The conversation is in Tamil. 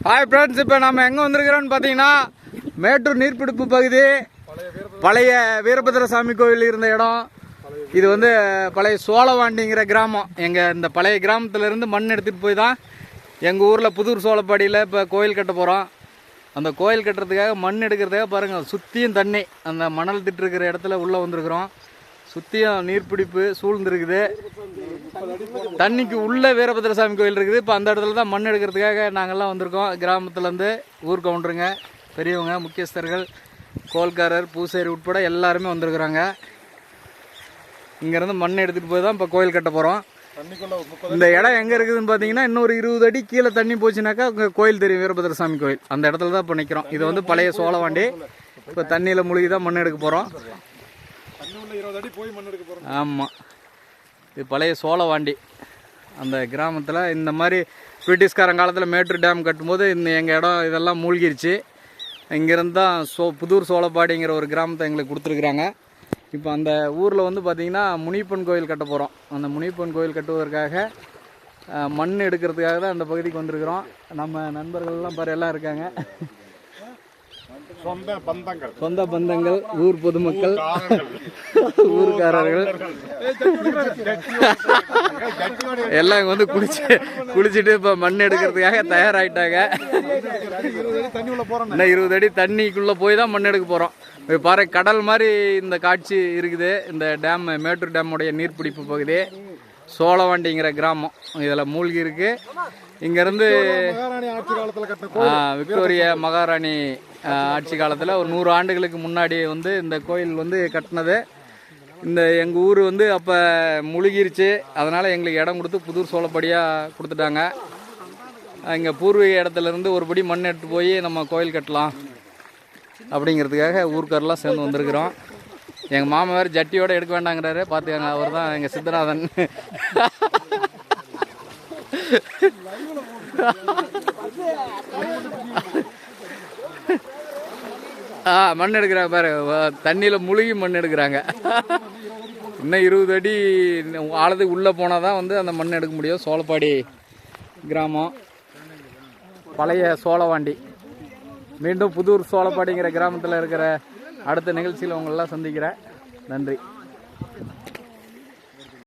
ஹாய் ஃப்ரெண்ட்ஸ், இப்போ நம்ம எங்கே வந்திருக்கிறோன்னு பார்த்தீங்கன்னா மேட்டூர் நீர்பிடிப்பு பகுதி, பழைய வீரபத்திர சாமி கோவில் இருந்த இடம். இது வந்து பழைய சோழவாண்டிங்கிற கிராமம். எங்கள் இந்த பழைய கிராமத்திலேருந்து மண் எடுத்துகிட்டு போய் தான் எங்கள் ஊரில் புதூர் சோழப்பாடியில் இப்போ கோயில் கட்ட போகிறோம். அந்த கோயில் கட்டுறதுக்காக மண் எடுக்கிறதுக்காக பாருங்கள், சுற்றியும் தண்ணி. அந்த மணல் திட்டுருக்கிற இடத்துல உள்ளே வந்திருக்கிறோம். சுற்றியும் நீர்பிடிப்பு சூழ்ந்துருக்குது. தண்ணிக்கு உள்ளே வீரபத்திர சாமி கோயில் இருக்குது. இப்போ அந்த இடத்துல தான் மண் எடுக்கிறதுக்காக நாங்கள்லாம் வந்திருக்கோம். கிராமத்துலேருந்து ஊர் கவுண்டருங்க, பெரியவங்க, முக்கியஸ்தர்கள், கோல்காரர், பூசேரி உட்பட எல்லாருமே வந்திருக்குறாங்க. இங்கேருந்து மண் எடுத்துகிட்டு போய் தான் இப்போ கோயில் கட்ட போகிறோம். இந்த இடம் எங்கே இருக்குதுன்னு பார்த்தீங்கன்னா, இன்னொரு 20 அடி கீழே தண்ணி போச்சுனாக்கா உங்கள் கோயில் தெரியும், வீரபத்திர சாமி கோயில். அந்த இடத்துல தான் இப்போ நிற்கிறோம். இது வந்து பழைய சோழவாண்டி. இப்போ தண்ணியில் மூழ்கி தான் மண் எடுக்க போகிறோம். ஆமாம், இது பழைய சோழவாண்டி. அந்த கிராமத்தில் இந்த மாதிரி பிரிட்டிஷ்காரன் காலத்தில் மேட்டூர் டேம் கட்டும்போது இந்த எங்கள் இடம் இதெல்லாம் மூழ்கிருச்சு. இங்கேருந்து தான் புதூர் சோழப்பாடிங்கிற ஒரு கிராமத்தை எங்களுக்கு கொடுத்துருக்குறாங்க. இப்போ அந்த ஊரில் வந்து பார்த்திங்கன்னா முனிப்பன் கோயில் கட்ட போகிறோம். அந்த முனிப்பன் கோயில் கட்டுவதற்காக மண் எடுக்கிறதுக்காக தான் அந்த பகுதிக்கு வந்திருக்கிறோம். நம்ம நண்பர்கள்லாம் பாரு எல்லாம் இருக்காங்க. சொந்த பந்தங்கள், ஊர் பொதுமக்கள், ஊர்க்காரர்கள் எல்லாம் இங்கே வந்து குளிச்சுட்டு இப்போ மண் எடுக்கிறதுக்காக தயாராகிட்டாங்க. இன்னும் 20 அடி தண்ணிக்குள்ளே போய் தான் மண் எடுக்க போகிறோம். பாரு, கடல் மாதிரி இந்த காட்சி இருக்குது. இந்த டேம், மேட்டூர் டேமுடைய நீர்பிடிப்பு பகுதி சோழவாண்டிங்கிற கிராமம். இதில் மூழ்கி இருக்கு. இங்கேருந்து விக்டோரியா மகாராணி ஆட்சி காலத்தில் ஒரு 100 ஆண்டுகளுக்கு முன்னாடி வந்து இந்த கோயில் வந்து கட்டினது. இந்த எங்கள் ஊர் வந்து அப்போ முழுகிருச்சு. அதனால் எங்களுக்கு இடம் கொடுத்து புதூர் சோழப்படியாக கொடுத்துட்டாங்க. இங்கே பூர்வீக இடத்துலேருந்து ஒரு படி மண் எடுத்து போய் நம்ம கோயில் கட்டலாம் அப்படிங்கிறதுக்காக ஊர்க்காரெலாம் சேர்ந்து வந்திருக்கிறோம். எங்கள் மாமா வேறு ஜட்டியோடு எடுக்க வேண்டாங்கிறாரு. பார்த்துக்கங்க, அவர் தான் எங்கள் சித்தநாதன். மண் எடுக்கிறாங்க பாரு, தண்ணியில் முழுகி மண் எடுக்கிறாங்க. இன்னும் 20 அடி ஆழத்துக்கு உள்ளே போனால் தான் வந்து அந்த மண் எடுக்க முடியும். சோழப்பாடி கிராமம், பழைய சோழவாண்டி. மீண்டும் புதூர் சோழப்பாடிங்கிற கிராமத்தில் இருக்கிற அடுத்த நிகழ்ச்சியில் உங்களெல்லாம் சந்திக்கிறேன். நன்றி.